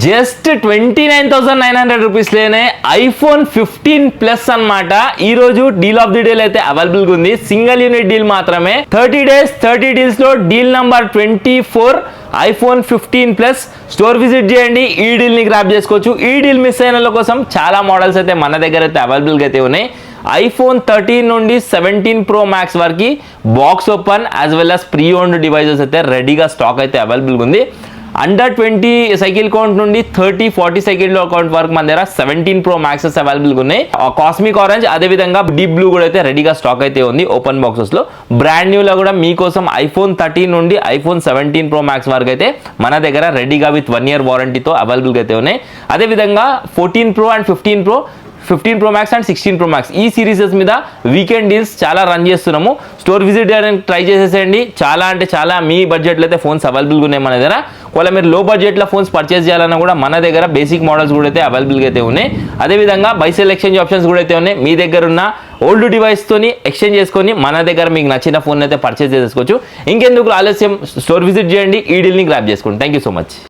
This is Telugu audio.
జస్ట్ 29,900 రూపీస్లోనే ఐఫోన్ 15 ప్లస్ అనమాట. ఈ రోజు డీల్ ఆఫ్ ది డేల్ అయితే అవైలబుల్ గా ఉంది. సింగిల్ యూనిట్ డీల్ మాత్రమే. 30 days 30 డీల్స్ లో deal number 24 iPhone 15 plus. Store visit చేయండి, ఈ డీల్ ని గ్రాబ్ చేసుకోవచ్చు. ఈ డీల్ మిస్ అయిన వాళ్ళ కోసం చాలా మోడల్స్ అయితే మన దగ్గర అయితే అవైలబుల్ గా అయితే ఉన్నాయి. ఐఫోన్ 13 నుండి 17 Pro Max వరకు box open as well as pre owned devices అయితే రెడీగా స్టాక్ అయితే అవైలబుల్ గా ఉంది. అండర్ 20 సైకిల్ కౌంట్ నుండి 30-40 సైకిల్ కౌంట్ వరకు మన దగ్గర 17 Pro Maxes అవైలబుల్ గా ఉన్నాయి. కాస్మిక్ ఆరెంజ్ అదే విధంగా డీప్ బ్లూ కూడా అయితే రెడీగా స్టాక్ అయితే ఉంది ఓపెన్ బాక్సెస్ లో. బ్రాండ్ న్యూ లో కూడా మీకోసం ఐఫోన్ 13 నుండి ఐఫోన్ 17 Pro Max వరకు అయితే మన దగ్గర రెడీగా విత్ 1 year వారంటీతో అవైలబుల్ గా అయితే ఉన్నాయి. అదే విధంగా 14 Pro and 15 Pro Max and 16 Pro Max ఈ సిరీసెస్ మీద వీకెండ్ డీల్స్ చాలా రన్ చేస్తున్నాము. స్టోర్ విజిట్ చేయడానికి ట్రై చేసేసేయండి. చాలా అంటే చాలా మీ బడ్జెట్లో అయితే ఫోన్స్ అవైలబుల్గా ఉన్నాయి మన దగ్గర. ఒకవేళ మీరు లో బడ్జెట్లో ఫోన్స్ పర్చేస్ చేయాలన్నా కూడా మన దగ్గర బేసిక్ మోడల్స్ కూడా అయితే అవైలబుల్గా అయితే ఉన్నాయి. అదేవిధంగా బైసెల్ ఎక్స్చేంజ్ ఆప్షన్స్ కూడా అయితే ఉన్నాయి. మీ దగ్గర ఉన్న ఓల్డ్ డివైస్తోని ఎక్స్చేంజ్ చేసుకొని మన దగ్గర మీకు నచ్చిన ఫోన్ అయితే పర్చేస్ చేసుకోవచ్చు. ఇంకెందుకు ఆలస్యం, స్టోర్ విజిట్ చేయండి, ఈ డీల్ని గ్రాబ్ చేసుకోండి. Thank you so much.